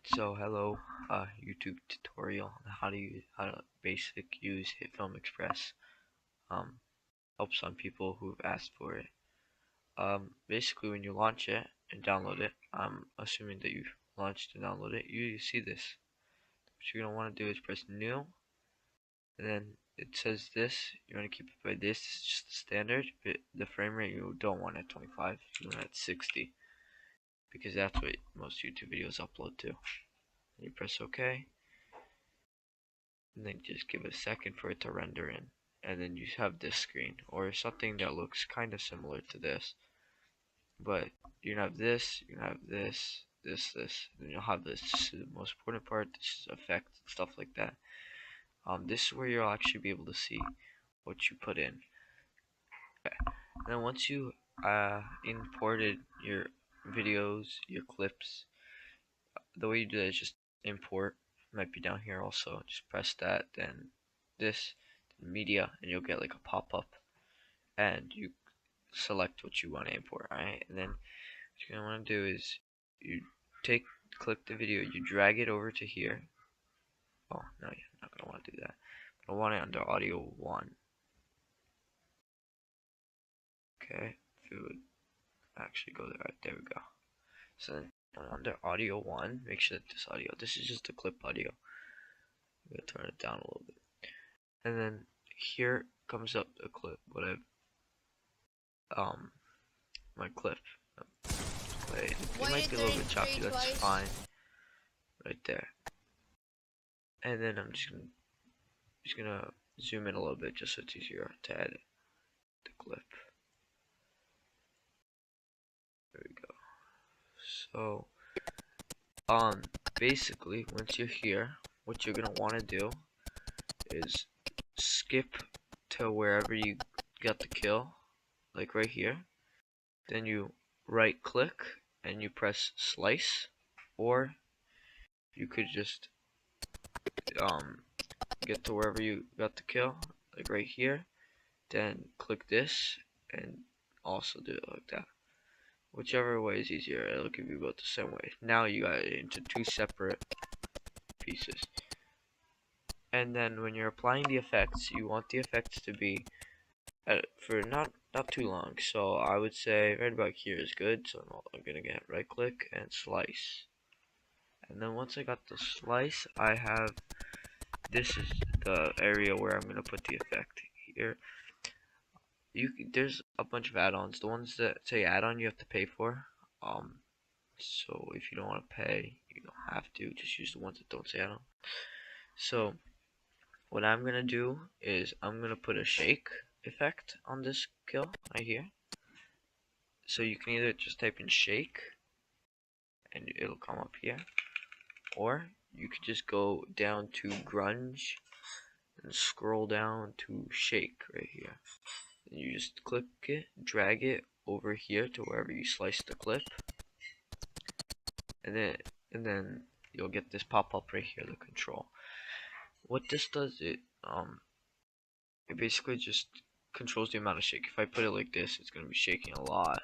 So hello, YouTube tutorial on how to basic use Hitfilm Express. Um, Help some people who've asked for it. Basically when you launch it and download it, I'm assuming that you've launched and downloaded it. You see this. What you're gonna want to do is press new, and then it says this. You want to keep it by this. It's just the standard, but the frame rate you don't want at 25. You want at 60 because that's what most YouTube videos upload to. And you press OK. And then just give it a second for it to render in, and then you have this screen or something that looks kind of similar to this, but you have this, you have this, and you'll have this. This is the most important part. This is effect and stuff like that. This is where you'll actually be able to see what you put in. Okay. And then once you imported your videos, your clips, the way you do that is just import. It might be down here also. Just press that, then this, then media, and you'll get like a pop-up, and you select what you want to import. Alright, and then what you're gonna want to do is you click the video, you drag it over to here. Oh no, you're not gonna want to do that. I want it under audio 1. Okay, if it would actually go there. Right, there we go. So then under audio 1, make sure that this is just a clip audio. I'm gonna turn it down a little bit. And then here comes up the clip, what I've my clip. Wait, it might be a little bit choppy, that's fine. Right there. And then I'm just gonna zoom in a little bit just so it's easier to edit the clip. There we go. So basically once you're here, what you're gonna want to do is skip to wherever you got the kill, like right here. Then you right click and you press slice, or you could just get to wherever you got the kill, like right here, then click this and also do it like that. Whichever way is easier, it'll give you both the same way. Now you got it into two separate pieces. And then when you're applying the effects, you want the effects to be for not too long. So I would say right about here is good. So I'm gonna get right click and slice. And then once I got the slice, I have, this is the area where I'm gonna put the effect here. There's a bunch of add-ons. The ones that say add-on you have to pay for. So if you don't want to pay, you don't have to. Just use the ones that don't say add-on. So what I'm gonna do is I'm gonna put a shake effect on this kill right here. So you can either just type in shake and it'll come up here, or you could just go down to grunge and scroll down to shake right here. And you just click it, drag it over here to wherever you slice the clip, and then you'll get this pop up right here, the control. What this does, it basically just controls the amount of shake. If I put it like this, it's gonna be shaking a lot,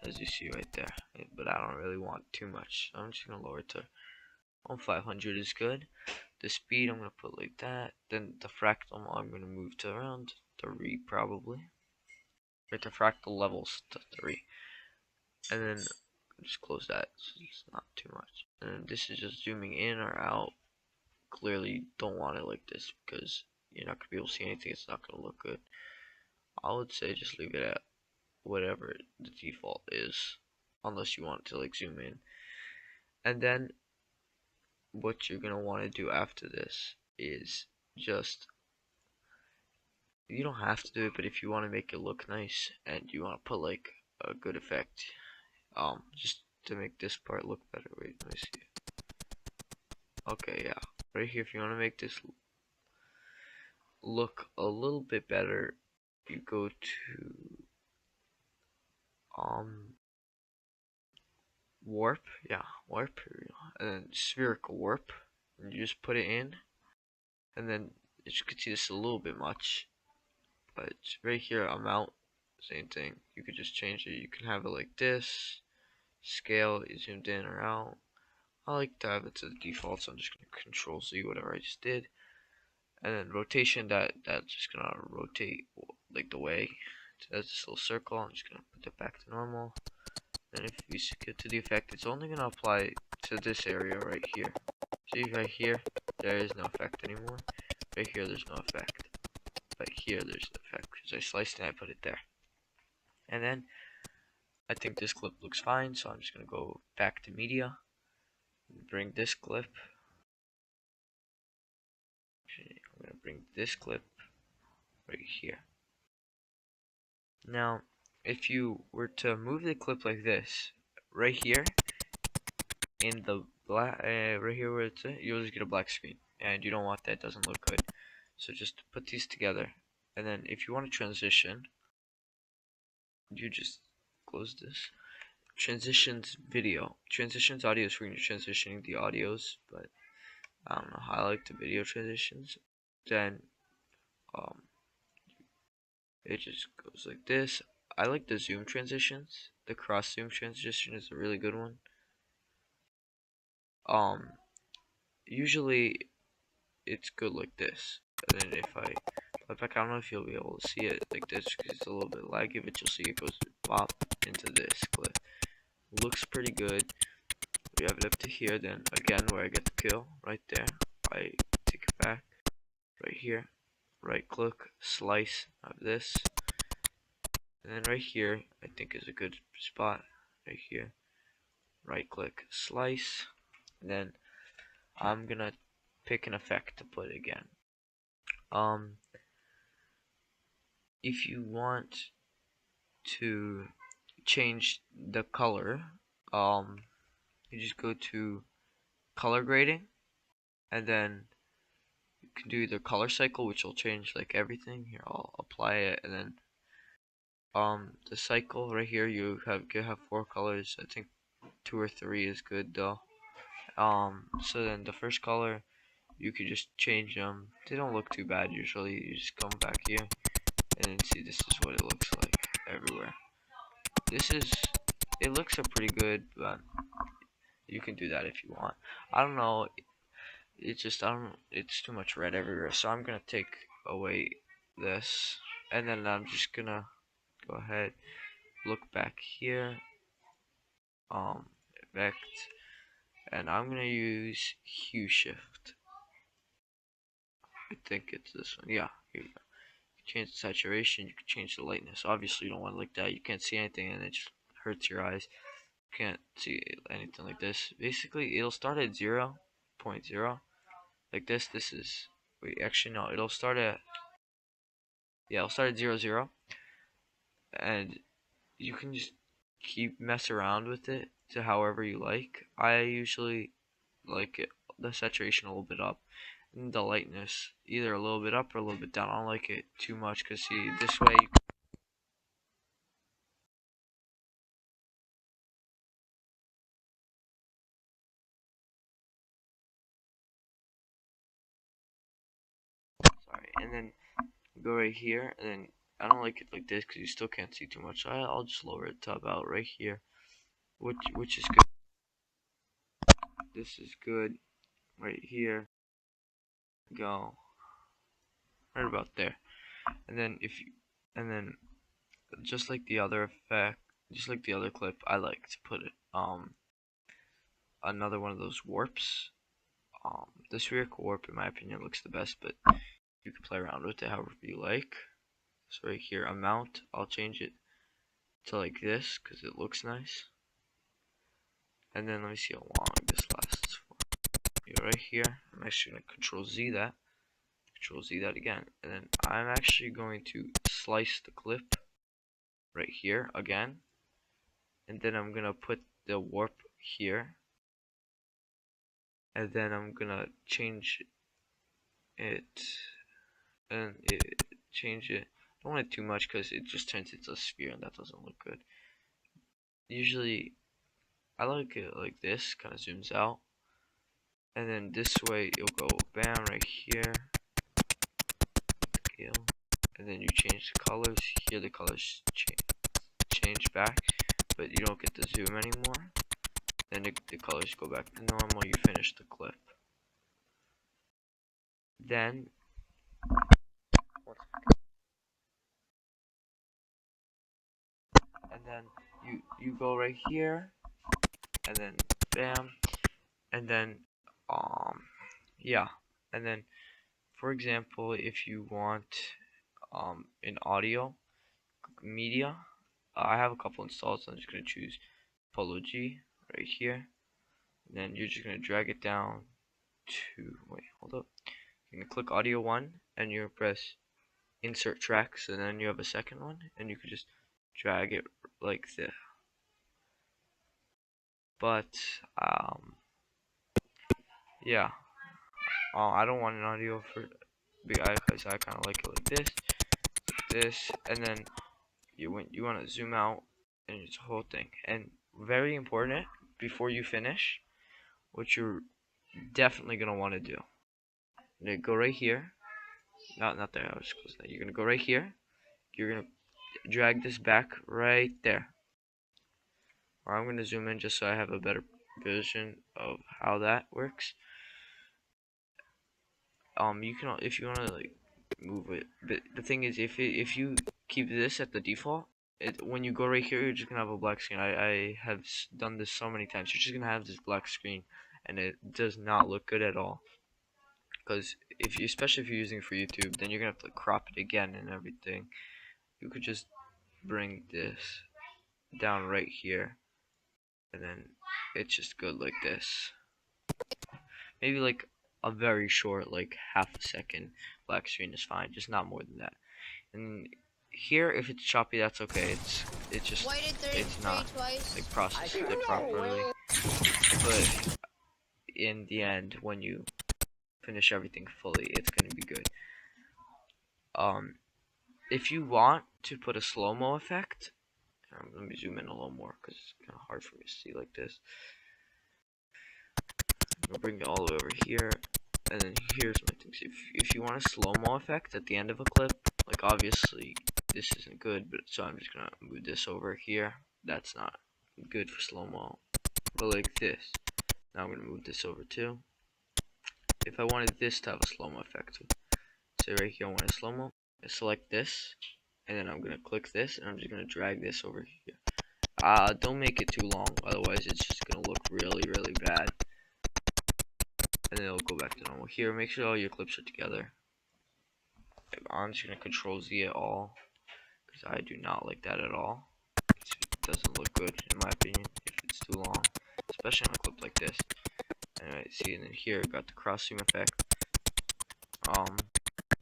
as you see right there. But I don't really want too much, so I'm just gonna lower it to 500 is good. The speed I'm gonna put like that. Then the fractal I'm gonna move to around 3 probably. Right, the fractal levels to 3. And then just close that so it's not too much. And this is just zooming in or out. Clearly don't want it like this because you're not gonna be able to see anything. It's not gonna look good. I would say just leave it at whatever the default is, unless you want to like zoom in. And then what you're gonna want to do after this is just, you don't have to do it, but if you want to make it look nice and you want to put like a good effect, just to make this part look better. Wait, let me see. Okay, yeah, right here, if you want to make this look a little bit better, you go to warp, yeah, warp, and then spherical warp, and you just put it in, and then as you can see, this is a little bit much, but right here, amount, same thing. You could just change it. You can have it like this, scale, you zoomed in or out. I like to have it to the default, so I'm just gonna Control Z whatever I just did. And then rotation, that's just gonna rotate like the way. So that's this little circle. I'm just gonna put that back to normal. And if you get to the effect, it's only gonna apply to this area right here. See right here, there is no effect anymore. Right here, there's no effect. But here, there's an effect because I sliced and I put it there. And then I think this clip looks fine, so I'm just gonna go back to media, bring this clip. Actually, I'm gonna bring this clip right here. Now, if you were to move the clip like this, right here, in the black, right here where it's at, you'll just get a black screen, and you don't want that. It doesn't look good. So just put these together, and then if you want to transition, you just close this. Transitions video. Transitions audio is when you're transitioning the audios, but I don't know how I like the video transitions. Then it just goes like this. I like the zoom transitions. The cross zoom transition is a really good one. Usually it's good like this. And then if I flip back, I don't know if you'll be able to see it like this because it's a little bit laggy, but you'll see it goes pop into this clip. Looks pretty good. We have it up to here, then again where I get the kill, right there. I take it back, right here, right click, slice of this, and then right here, I think is a good spot, right here, right click, slice, and then I'm gonna pick an effect to put again. If you want to change the color, you just go to color grading, and then you can do the color cycle, which will change like everything. Here, I'll apply it, and then the cycle right here, you have 4 colors. I think 2 or 3 is good though. So then the first color, you could just change them. They don't look too bad usually. You just come back here, and then see this is what it looks like everywhere. It looks pretty good, but you can do that if you want. I don't know. It's too much red everywhere, so I'm gonna take away this, and then I'm just gonna go ahead, look back here, effect, and I'm gonna use hue shift. I think it's this one. Yeah, here you go. You can change the saturation, you can change the lightness. Obviously you don't want it like that. You can't see anything and it just hurts your eyes. You can't see anything like this. Basically it'll start at 0.0 like this. This is, wait, actually no, it'll start at, yeah, it'll start at 0, 0, and you can just keep mess around with it to however you like. I usually like it, the saturation a little bit up, and the lightness either a little bit up or a little bit down. I don't like it too much because see, this way you, sorry, and then go right here, and then I don't like it like this because you still can't see too much. I'll just lower it to about right here, which is good. This is good right here. Go right about there, and then if you, and then just like the other effect, just like the other clip, I like to put it another one of those warps. The spherical warp, in my opinion, looks the best, but you can play around with it however you like. So right here, amount, I'll change it to like this because it looks nice. And then let me see how long this lasts for. Right here, I'm actually going to Control Z that, Control Z that again, and then I'm actually going to slice the clip right here again, and then I'm going to put the warp here, and then I'm going to change it, and change it. Don't want it too much because it just turns into a sphere and that doesn't look good. Usually I like it like this, kind of zooms out, and then this way it'll go bam right here, and then you change the colors. Here the colors change back, but you don't get the zoom anymore. then the colors go back to normal. You finish the clip. Then and then you go right here, and then bam, and then yeah, and then for example, if you want in audio media, I have a couple installed, so I'm just gonna choose Polo G right here. And then you're just gonna drag it down to hold up. You're gonna click audio 1 and you press insert tracks, and then you have a second one, and you could just drag it like this. But yeah, I don't want an audio for because I kind of like it like this, and then you want to zoom out, and it's a whole thing. And very important, before you finish, what you're definitely gonna want to do. You're gonna go right here. Not there. I was close. You're gonna go right here. You're gonna drag this back right there. Or I'm gonna zoom in just so I have a better vision of how that works. You can, if you wanna like move it, but the thing is, if you keep this at the default, when you go right here, you're just gonna have a black screen. I have done this so many times. You're just gonna have this black screen, and it does not look good at all. Because if you, especially if you're using it for YouTube, then you're gonna have to crop it again and everything. You could just bring this down right here, and then it's just good like this. Maybe like a very short, like half a second black screen is fine, just not more than that. And here, if it's choppy, that's okay. It's not like processed it properly. But in the end, when you finish everything fully, it's gonna be good. If you want to put a slow-mo effect, let me zoom in a little more because it's kind of hard for me to see like this. I'll bring it all the way over here, and then here's my things. If you want a slow-mo effect at the end of a clip, like obviously this isn't good, but so I'm just gonna move this over here. That's not good for slow-mo, but like this. Now I'm gonna move this over too. If I wanted this to have a slow-mo effect, say right here I want a slow-mo, I select this, and then I'm gonna click this, and I'm just gonna drag this over here. Don't make it too long, otherwise it's just gonna look really, really bad. And then it'll go back to normal. Here, make sure all your clips are together. I'm just gonna Control Z it all, because I do not like that at all. It doesn't look good, in my opinion, if it's too long, especially on a clip like this. Alright, see, and then here, got the cross zoom effect.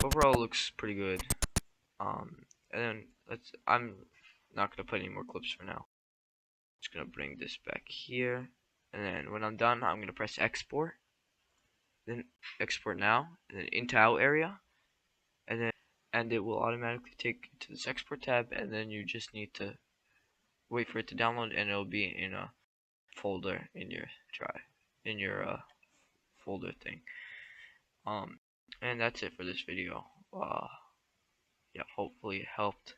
Overall, it looks pretty good. And then I'm not gonna put any more clips for now. Just gonna bring this back here, and then when I'm done, I'm gonna press export, then export now, and then into out area, and it will automatically take you to this export tab, and then you just need to wait for it to download, and it'll be in a folder in your drive, in your folder thing. And that's it for this video. Yeah, hopefully it helped.